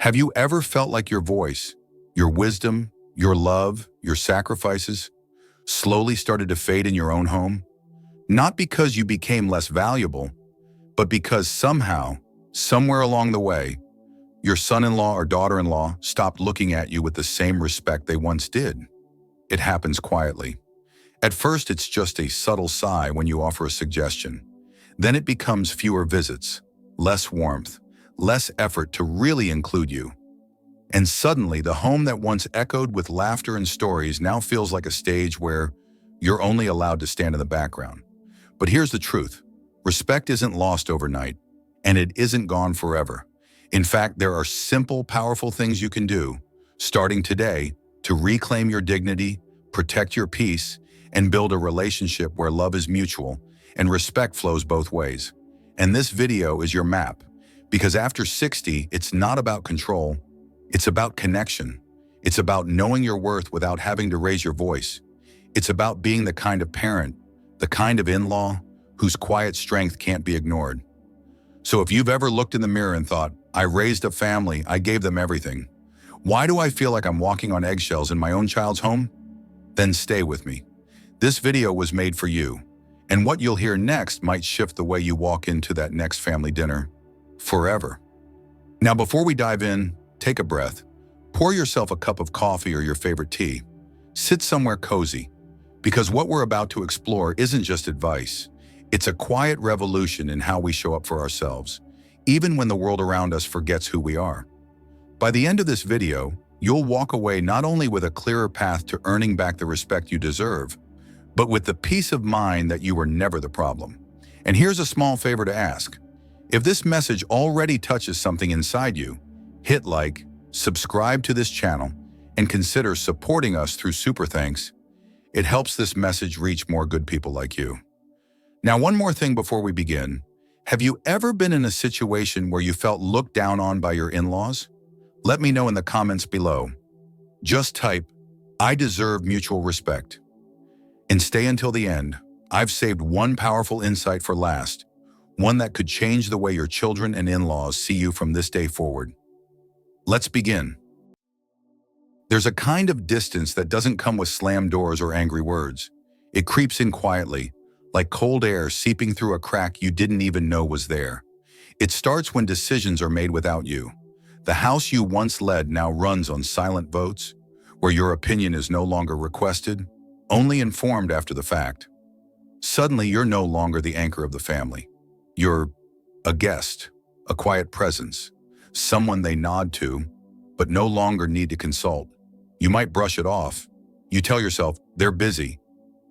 Have you ever felt like your voice, your wisdom, your love, your sacrifices slowly started to fade in your own home? Not because you became less valuable, but because somehow, somewhere along the way, your son-in-law or daughter-in-law stopped looking at you with the same respect they once did. It happens quietly. At first, it's just a subtle sigh when you offer a suggestion. Then it becomes fewer visits, less warmth, less effort to really include you. And suddenly, the home that once echoed with laughter and stories now feels like a stage where you're only allowed to stand in the background. But here's the truth. Respect isn't lost overnight, and it isn't gone forever. In fact, there are simple, powerful things you can do, starting today, to reclaim your dignity, protect your peace, and build a relationship where love is mutual and respect flows both ways. And this video is your map, because after 60, it's not about control, it's about connection. It's about knowing your worth without having to raise your voice. It's about being the kind of parent, the kind of in-law, whose quiet strength can't be ignored. So if you've ever looked in the mirror and thought, I raised a family, I gave them everything, why do I feel like I'm walking on eggshells in my own child's home? Then stay with me. This video was made for you, and what you'll hear next might shift the way you walk into that next family dinner forever. Now, before we dive in, take a breath, pour yourself a cup of coffee or your favorite tea. Sit somewhere cozy, because what we're about to explore isn't just advice. It's a quiet revolution in how we show up for ourselves, even when the world around us forgets who we are. By the end of this video, you'll walk away not only with a clearer path to earning back the respect you deserve, but with the peace of mind that you were never the problem. And here's a small favor to ask. If this message already touches something inside you, hit like, subscribe to this channel, and consider supporting us through Super Thanks. It helps this message reach more good people like you. Now, one more thing before we begin. Have you ever been in a situation where you felt looked down on by your in-laws? Let me know in the comments below. Just type, I deserve mutual respect. And stay until the end. I've saved one powerful insight for last, one that could change the way your children and in-laws see you from this day forward. Let's begin. There's a kind of distance that doesn't come with slammed doors or angry words. It creeps in quietly, like cold air seeping through a crack you didn't even know was there. It starts when decisions are made without you. The house you once led now runs on silent votes, where your opinion is no longer requested, only informed after the fact. Suddenly, you're no longer the anchor of the family. You're a guest, a quiet presence, someone they nod to, but no longer need to consult. You might brush it off. You tell yourself, they're busy.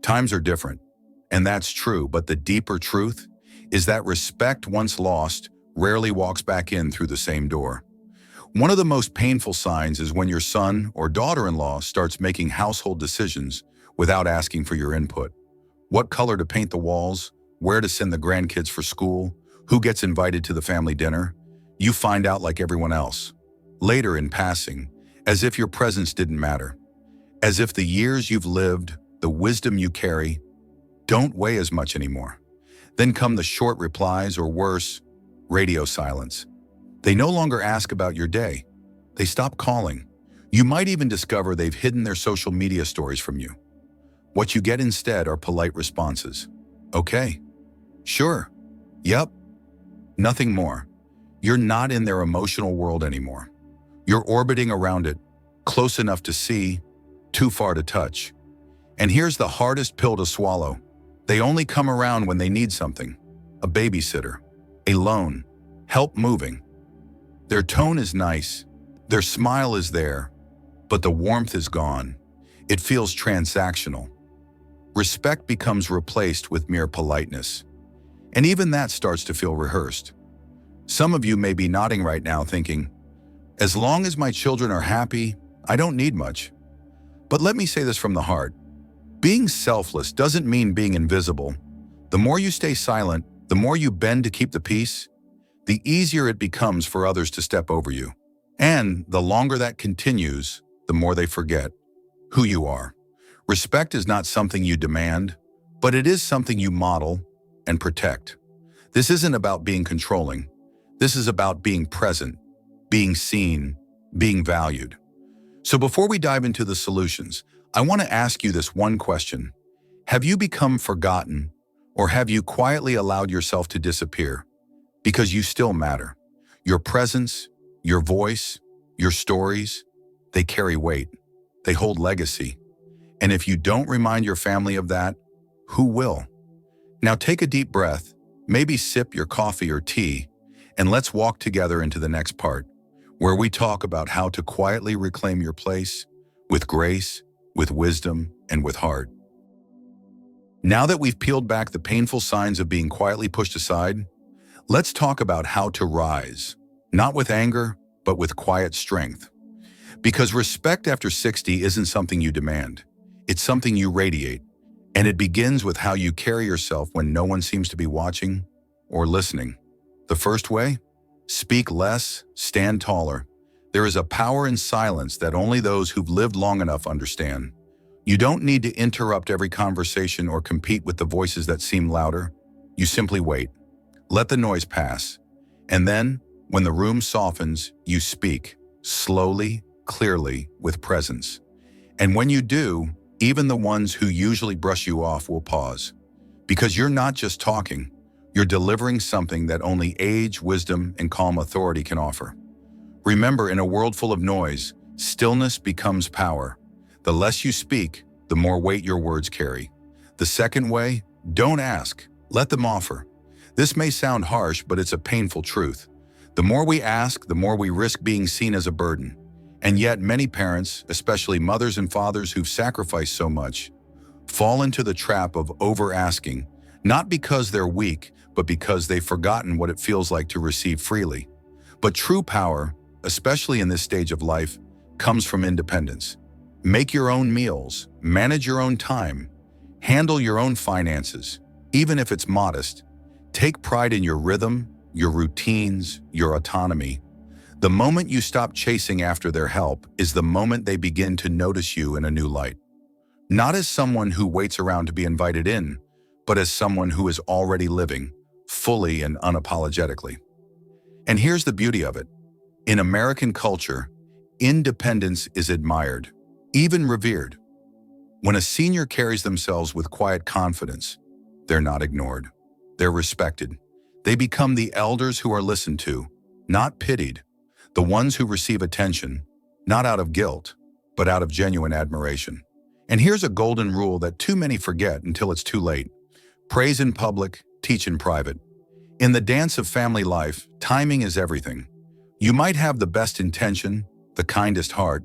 Times are different. And that's true, but the deeper truth is that respect once lost rarely walks back in through the same door. One of the most painful signs is when your son or daughter-in-law starts making household decisions without asking for your input. What color to paint the walls, where to send the grandkids for school, who gets invited to the family dinner. You find out like everyone else. Later in passing, as if your presence didn't matter. As if the years you've lived, the wisdom you carry, don't weigh as much anymore. Then come the short replies, or worse, radio silence. They no longer ask about your day. They stop calling. You might even discover they've hidden their social media stories from you. What you get instead are polite responses. Okay. Sure. Yep. Nothing more. You're not in their emotional world anymore. You're orbiting around it, close enough to see, too far to touch. And here's the hardest pill to swallow. They only come around when they need something. A babysitter, a loan, help moving. Their tone is nice, their smile is there, but the warmth is gone. It feels transactional. Respect becomes replaced with mere politeness. And even that starts to feel rehearsed. Some of you may be nodding right now thinking, as long as my children are happy, I don't need much. But let me say this from the heart. Being selfless doesn't mean being invisible. The more you stay silent, the more you bend to keep the peace, the easier it becomes for others to step over you. And the longer that continues, the more they forget who you are. Respect is not something you demand, but it is something you model and protect. This isn't about being controlling. This is about being present, being seen, being valued. So before we dive into the solutions, I want to ask you this one question. Have you become forgotten, or have you quietly allowed yourself to disappear? Because you still matter. Your presence, your voice, your stories, they carry weight. They hold legacy. And if you don't remind your family of that, who will? Now take a deep breath, maybe sip your coffee or tea, and let's walk together into the next part, where we talk about how to quietly reclaim your place with grace, with wisdom, and with heart. Now that we've peeled back the painful signs of being quietly pushed aside, let's talk about how to rise, not with anger, but with quiet strength. Because respect after 60 isn't something you demand. It's something you radiate, and it begins with how you carry yourself when no one seems to be watching or listening. The first way? Speak less, stand taller. There is a power in silence that only those who've lived long enough understand. You don't need to interrupt every conversation or compete with the voices that seem louder. You simply wait. Let the noise pass. And then, when the room softens, you speak, slowly, clearly, with presence. And when you do, even the ones who usually brush you off will pause. Because you're not just talking, you're delivering something that only age, wisdom, and calm authority can offer. Remember, in a world full of noise, stillness becomes power. The less you speak, the more weight your words carry. The second way, don't ask, let them offer. This may sound harsh, but it's a painful truth. The more we ask, the more we risk being seen as a burden. And yet many parents, especially mothers and fathers who've sacrificed so much, fall into the trap of over-asking, not because they're weak, but because they've forgotten what it feels like to receive freely. But true power, especially in this stage of life, comes from independence. Make your own meals, manage your own time, handle your own finances, even if it's modest. Take pride in your rhythm, your routines, your autonomy. The moment you stop chasing after their help is the moment they begin to notice you in a new light. Not as someone who waits around to be invited in, but as someone who is already living, fully and unapologetically. And here's the beauty of it. In American culture, independence is admired, even revered. When a senior carries themselves with quiet confidence, they're not ignored. They're respected. They become the elders who are listened to, not pitied. The ones who receive attention, not out of guilt, but out of genuine admiration. And here's a golden rule that too many forget until it's too late. Praise in public, teach in private. In the dance of family life, timing is everything. You might have the best intention, the kindest heart,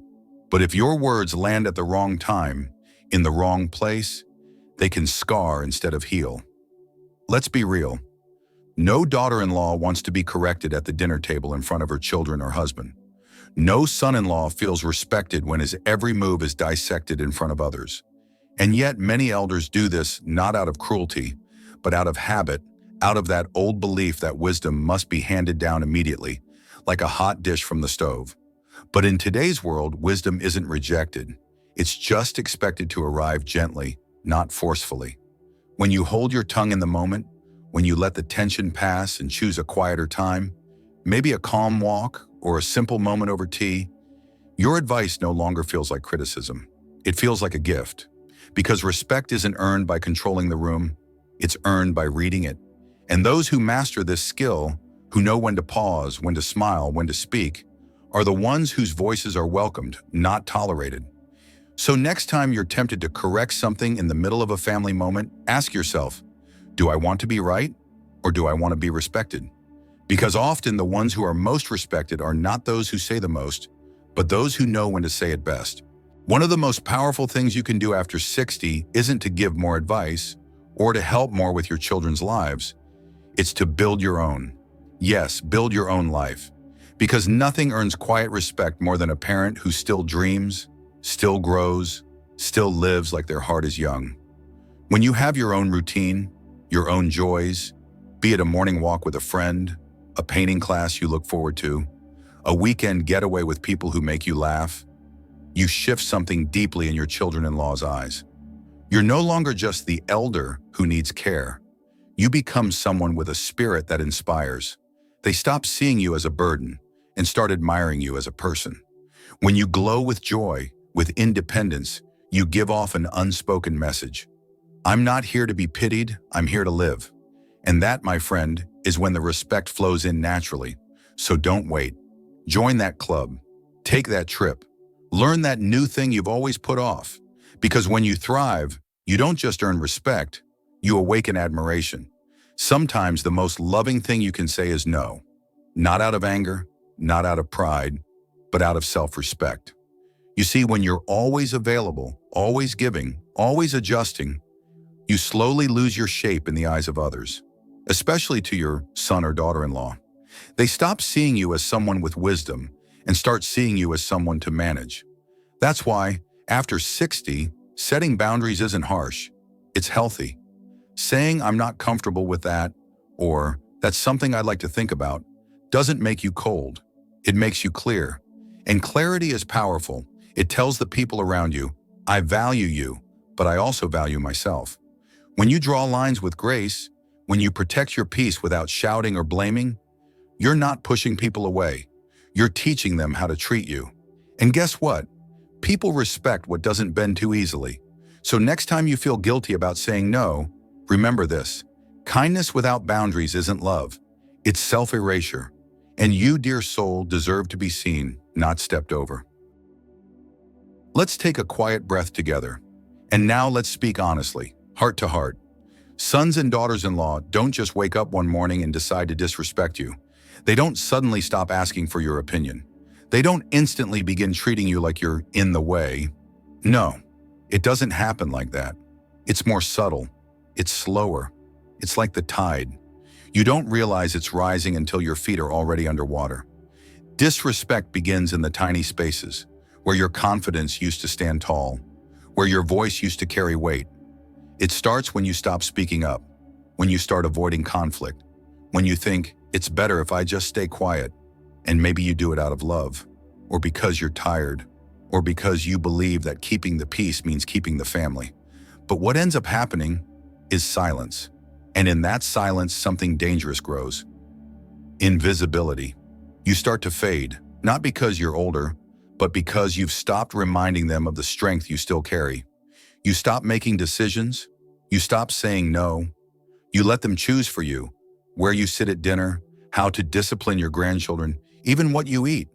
but if your words land at the wrong time, in the wrong place, they can scar instead of heal. Let's be real. No daughter-in-law wants to be corrected at the dinner table in front of her children or husband. No son-in-law feels respected when his every move is dissected in front of others. And yet many elders do this not out of cruelty, but out of habit, out of that old belief that wisdom must be handed down immediately, like a hot dish from the stove. But in today's world, wisdom isn't rejected. It's just expected to arrive gently, not forcefully. When you hold your tongue in the moment, when you let the tension pass and choose a quieter time, maybe a calm walk or a simple moment over tea, your advice no longer feels like criticism. It feels like a gift. Because respect isn't earned by controlling the room, it's earned by reading it. And those who master this skill, who know when to pause, when to smile, when to speak, are the ones whose voices are welcomed, not tolerated. So next time you're tempted to correct something in the middle of a family moment, ask yourself, do I want to be right, or do I want to be respected? Because often the ones who are most respected are not those who say the most, but those who know when to say it best. One of the most powerful things you can do after 60 isn't to give more advice or to help more with your children's lives. It's to build your own. Yes, build your own life. Because nothing earns quiet respect more than a parent who still dreams, still grows, still lives like their heart is young. When you have your own routine, your own joys, be it a morning walk with a friend, a painting class you look forward to, a weekend getaway with people who make you laugh, you shift something deeply in your children-in-law's eyes. You're no longer just the elder who needs care. You become someone with a spirit that inspires. They stop seeing you as a burden and start admiring you as a person. When you glow with joy, with independence, you give off an unspoken message. I'm not here to be pitied, I'm here to live. And that, my friend, is when the respect flows in naturally. So don't wait. Join that club. Take that trip. Learn that new thing you've always put off. Because when you thrive, you don't just earn respect, you awaken admiration. Sometimes the most loving thing you can say is no. Not out of anger, not out of pride, but out of self-respect. You see, when you're always available, always giving, always adjusting, you slowly lose your shape in the eyes of others, especially to your son or daughter-in-law. They stop seeing you as someone with wisdom and start seeing you as someone to manage. That's why, after 60, setting boundaries isn't harsh. It's healthy. Saying I'm not comfortable with that, or that's something I'd like to think about, doesn't make you cold. It makes you clear. And clarity is powerful. It tells the people around you, I value you, but I also value myself. When you draw lines with grace, when you protect your peace without shouting or blaming, you're not pushing people away. You're teaching them how to treat you. And guess what? People respect what doesn't bend too easily. So next time you feel guilty about saying no, remember this. Kindness without boundaries isn't love. It's self-erasure. And you, dear soul, deserve to be seen, not stepped over. Let's take a quiet breath together. And now let's speak honestly, heart to heart. Sons and daughters-in-law don't just wake up one morning and decide to disrespect you. They don't suddenly stop asking for your opinion. They don't instantly begin treating you like you're in the way. No, it doesn't happen like that. It's more subtle. It's slower. It's like the tide. You don't realize it's rising until your feet are already underwater. Disrespect begins in the tiny spaces, where your confidence used to stand tall, where your voice used to carry weight. It starts when you stop speaking up, when you start avoiding conflict, when you think, it's better if I just stay quiet, and maybe you do it out of love, or because you're tired, or because you believe that keeping the peace means keeping the family. But what ends up happening is silence. And in that silence, something dangerous grows. Invisibility. You start to fade, not because you're older, but because you've stopped reminding them of the strength you still carry. You stop making decisions. You stop saying no. You let them choose for you, where you sit at dinner, how to discipline your grandchildren, even what you eat.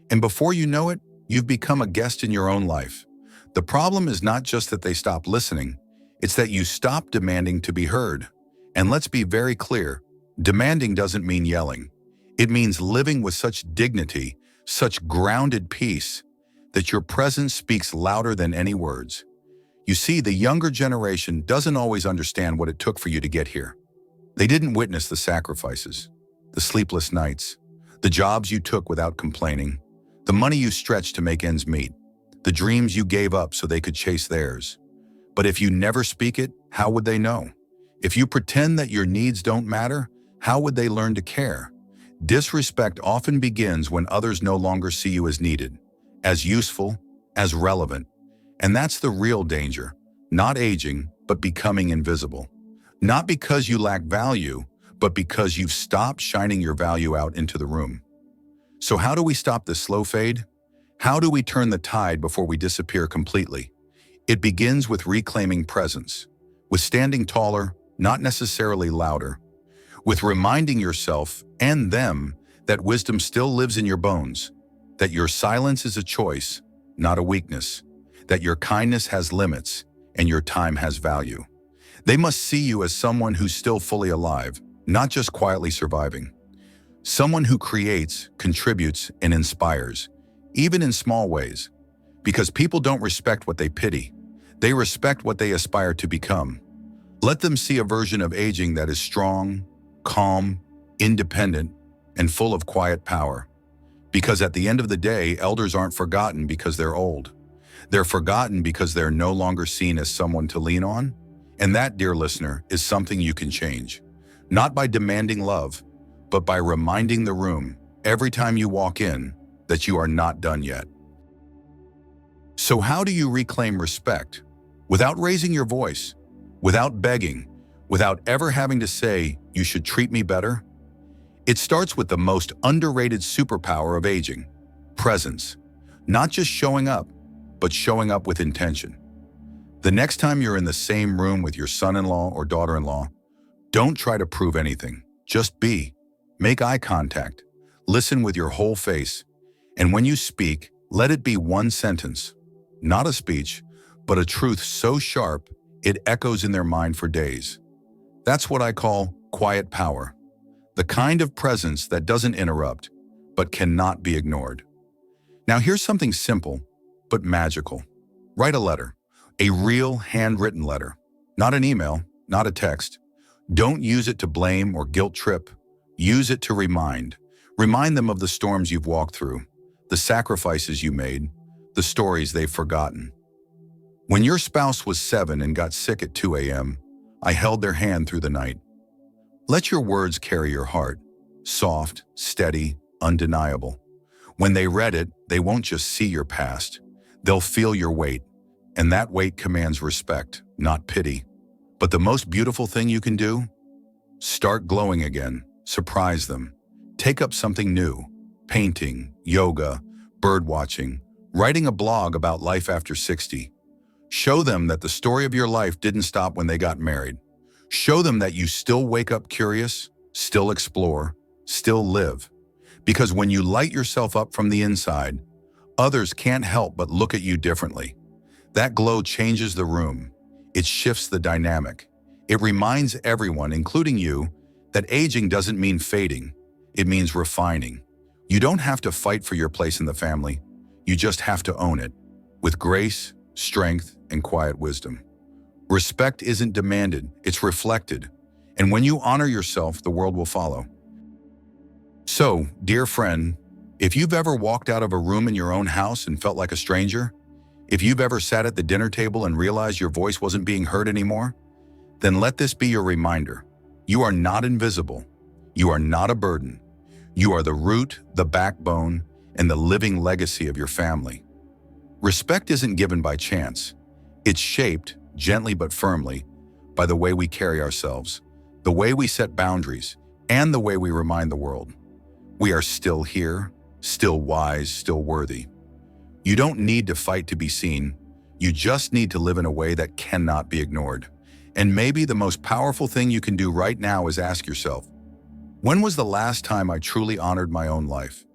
And before you know it, you've become a guest in your own life. The problem is not just that they stop listening, it's that you stop demanding to be heard. And let's be very clear, demanding doesn't mean yelling. It means living with such dignity, such grounded peace, that your presence speaks louder than any words. You see, the younger generation doesn't always understand what it took for you to get here. They didn't witness the sacrifices, the sleepless nights, the jobs you took without complaining, the money you stretched to make ends meet, the dreams you gave up so they could chase theirs. But if you never speak it, how would they know? If you pretend that your needs don't matter, how would they learn to care? Disrespect often begins when others no longer see you as needed, as useful, as relevant. And that's the real danger, not aging, but becoming invisible. Not because you lack value, but because you've stopped shining your value out into the room. So how do we stop this slow fade? How do we turn the tide before we disappear completely? It begins with reclaiming presence, with standing taller, not necessarily louder, with reminding yourself and them that wisdom still lives in your bones, that your silence is a choice, not a weakness, that your kindness has limits and your time has value. They must see you as someone who's still fully alive, not just quietly surviving. Someone who creates, contributes, and inspires, even in small ways. Because people don't respect what they pity. They respect what they aspire to become. Let them see a version of aging that is strong, calm, independent, and full of quiet power. Because at the end of the day, elders aren't forgotten because they're old. They're forgotten because they're no longer seen as someone to lean on. And that, dear listener, is something you can change. Not by demanding love, but by reminding the room, every time you walk in, that you are not done yet. So how do you reclaim respect? Without raising your voice, without begging, without ever having to say, you should treat me better? It starts with the most underrated superpower of aging, presence. Not just showing up, but showing up with intention. The next time you're in the same room with your son-in-law or daughter-in-law, don't try to prove anything. Just be. Make eye contact. Listen with your whole face. And when you speak, let it be one sentence. Not a speech, but a truth so sharp it echoes in their mind for days. That's what I call quiet power. The kind of presence that doesn't interrupt, but cannot be ignored. Now here's something simple, but magical. Write a letter. A real handwritten letter. Not an email, not a text. Don't use it to blame or guilt trip. Use it to remind. Remind them of the storms you've walked through, the sacrifices you made, the stories they've forgotten. When your spouse was 7 and got sick at 2 a.m., I held their hand through the night. Let your words carry your heart. Soft, steady, undeniable. When they read it, they won't just see your past. They'll feel your weight. And that weight commands respect, not pity. But the most beautiful thing you can do? Start glowing again. Surprise them. Take up something new. Painting, yoga, bird watching, writing a blog about life after 60. Show them that the story of your life didn't stop when they got married. Show them that you still wake up curious, still explore, still live. Because when you light yourself up from the inside, others can't help but look at you differently. That glow changes the room. It shifts the dynamic. It reminds everyone, including you, that aging doesn't mean fading. It means refining. You don't have to fight for your place in the family. You just have to own it, with grace, strength, and quiet wisdom. Respect isn't demanded, it's reflected. And when you honor yourself, the world will follow. So, dear friend, if you've ever walked out of a room in your own house and felt like a stranger, if you've ever sat at the dinner table and realized your voice wasn't being heard anymore, then let this be your reminder. You are not invisible. You are not a burden. You are the root, the backbone, and the living legacy of your family. Respect isn't given by chance. It's shaped, gently but firmly, by the way we carry ourselves, the way we set boundaries, and the way we remind the world. We are still here, still wise, still worthy. You don't need to fight to be seen. You just need to live in a way that cannot be ignored. And maybe the most powerful thing you can do right now is ask yourself, when was the last time I truly honored my own life?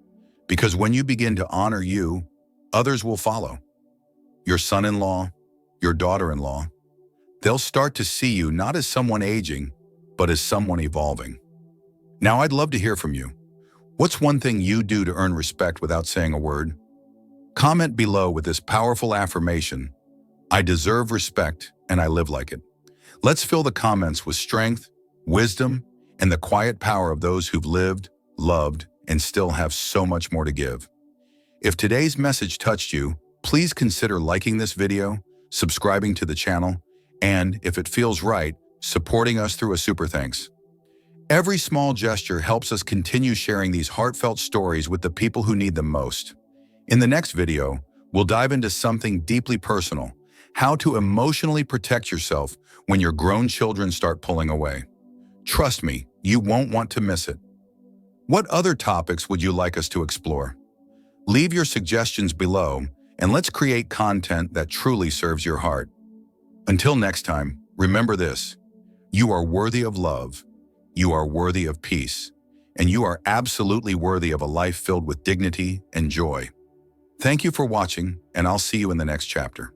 Because when you begin to honor you, others will follow. Your son-in-law, your daughter-in-law, they'll start to see you not as someone aging, but as someone evolving. Now I'd love to hear from you. What's one thing you do to earn respect without saying a word? Comment below with this powerful affirmation: I deserve respect and I live like it. Let's fill the comments with strength, wisdom, and the quiet power of those who've lived, loved, and still have so much more to give. If today's message touched you, please consider liking this video, subscribing to the channel, and, if it feels right, supporting us through a super thanks. Every small gesture helps us continue sharing these heartfelt stories with the people who need them most. In the next video, we'll dive into something deeply personal: how to emotionally protect yourself when your grown children start pulling away. Trust me, you won't want to miss it. What other topics would you like us to explore? Leave your suggestions below, and let's create content that truly serves your heart. Until next time, remember this: you are worthy of love, you are worthy of peace, and you are absolutely worthy of a life filled with dignity and joy. Thank you for watching, and I'll see you in the next chapter.